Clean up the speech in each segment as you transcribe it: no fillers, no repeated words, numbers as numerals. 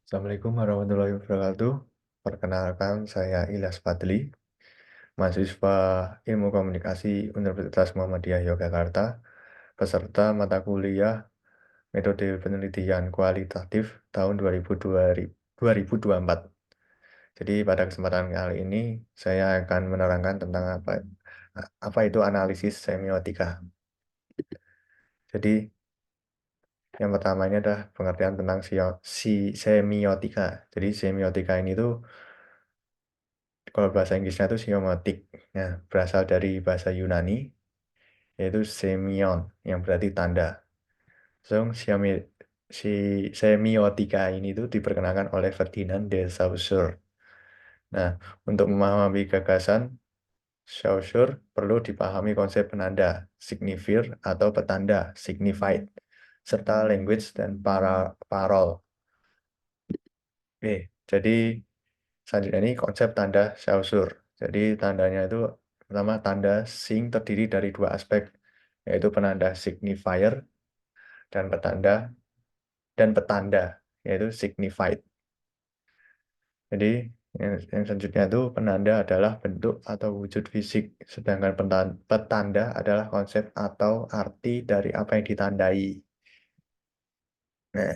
Assalamualaikum warahmatullahi wabarakatuh. Perkenalkan, saya Ilyas Fadli, mahasiswa Ilmu Komunikasi Universitas Muhammadiyah Yogyakarta, peserta mata kuliah Metode Penelitian Kualitatif tahun 2024. Jadi pada kesempatan kali ini saya akan menerangkan tentang apa itu analisis semiotika. Jadi yang pertama ini adalah pengertian tentang semiotika. Jadi semiotika ini tuh kalau bahasa Inggrisnya itu semiotik. Nah, berasal dari bahasa Yunani, yaitu semion, yang berarti tanda. So, semiotika ini tuh diperkenalkan oleh Ferdinand de Saussure. Nah, untuk memahami gagasan Saussure, perlu dipahami konsep penanda, signifier atau petanda, signified, serta language dan parol. Oke, jadi selanjutnya ini konsep tanda Saussure. Jadi tandanya itu pertama tanda sing terdiri dari dua aspek, yaitu penanda signifier dan petanda, yaitu signified. Jadi yang selanjutnya itu penanda adalah bentuk atau wujud fisik, sedangkan petanda adalah konsep atau arti dari apa yang ditandai. Nah,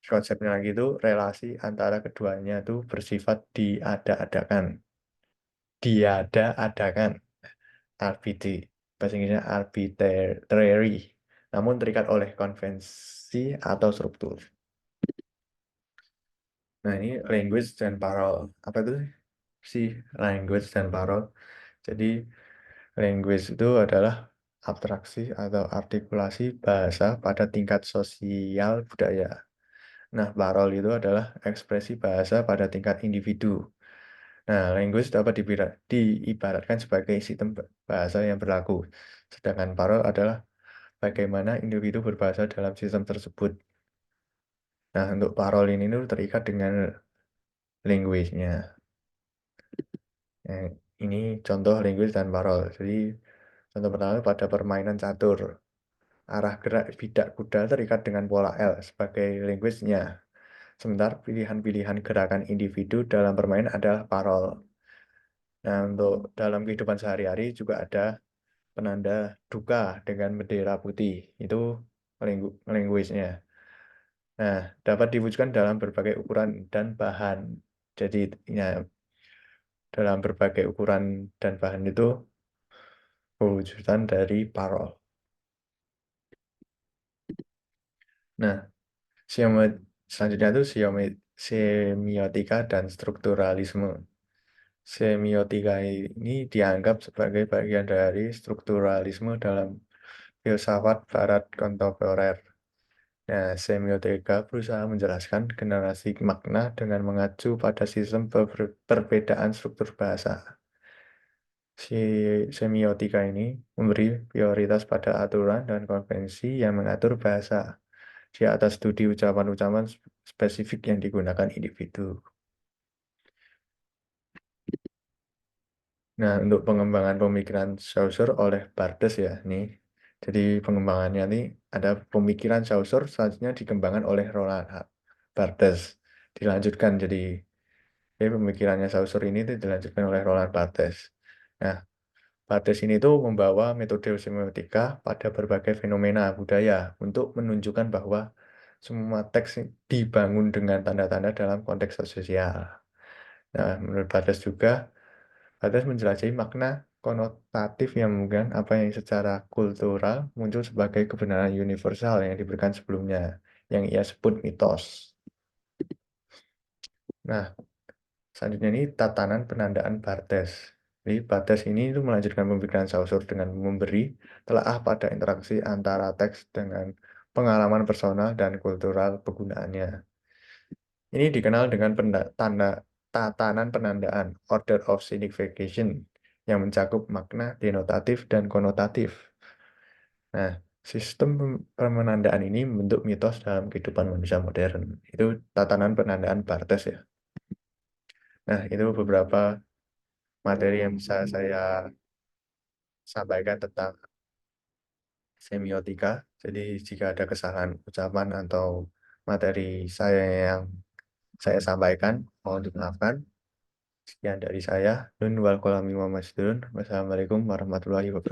konsepnya lagi itu relasi antara keduanya itu bersifat diada-adakan. Diada-adakan. RPT, bahasa Inggrisnya arbitrary, namun terikat oleh konvensi atau struktur. Nah, ini language dan parol. Apa itu sih language dan parol? Jadi, language itu adalah abstraksi atau artikulasi bahasa pada tingkat sosial budaya. Nah, parol itu adalah ekspresi bahasa pada tingkat individu. Nah, language dapat diibaratkan sebagai sistem bahasa yang berlaku, sedangkan parol adalah bagaimana individu berbahasa dalam sistem tersebut. Nah, untuk parol ini tuh terikat dengan language-nya. Nah, ini contoh language dan parol. Jadi, contoh pertama pada permainan catur. Arah gerak bidak kuda terikat dengan pola L sebagai language-nya. Sementara pilihan-pilihan gerakan individu dalam permainan adalah parol. Nah, untuk dalam kehidupan sehari-hari juga ada penanda duka dengan bendera putih. Itu language-nya. Nah, dapat diwujudkan dalam berbagai ukuran dan bahan. Jadi, ya, dalam berbagai ukuran dan bahan itu pewujudan dari parol. Nah, selanjutnya itu semiotika dan strukturalisme. Semiotika ini dianggap sebagai bagian dari strukturalisme dalam filsafat Barat kontemporer. Nah, semiotika berusaha menjelaskan generasi makna dengan mengacu pada sistem perbedaan struktur bahasa. Si semiotika ini memberi prioritas pada aturan dan konvensi yang mengatur bahasa di atas studi ucapan-ucapan spesifik yang digunakan individu. Nah, untuk pengembangan pemikiran Saussure oleh Barthes ya, nih. Jadi pengembangannya nih ada pemikiran Saussure selanjutnya dikembangkan oleh Roland Barthes. Dilanjutkan jadi pemikirannya Saussure ini tuh dilanjutkan oleh Roland Barthes. Nah, Barthes ini tuh membawa metode semiotika pada berbagai fenomena budaya untuk menunjukkan bahwa semua teks dibangun dengan tanda-tanda dalam konteks sosial. Nah, menurut Barthes menjelajahi makna konotatif yang mungkin apa yang secara kultural muncul sebagai kebenaran universal yang diberikan sebelumnya, yang ia sebut mitos. Nah, selanjutnya ini tatanan penandaan Barthes. Jadi Barthes ini itu melanjutkan pemikiran Saussure dengan memberi telaah pada interaksi antara teks dengan pengalaman personal dan kultural penggunaannya. Ini dikenal dengan tatanan penandaan, order of signification, yang mencakup makna denotatif dan konotatif. Nah, sistem pemenandaan ini membentuk mitos dalam kehidupan manusia modern. Itu tatanan penandaan Barthes ya. Nah, itu beberapa materi yang bisa saya sampaikan tentang semiotika. Jadi jika ada kesalahan ucapan atau materi saya yang saya sampaikan, mohon dimaafkan. Sekian dari saya. Nun wal qalami wa masdurun. Wassalamualaikum warahmatullahi wabarakatuh.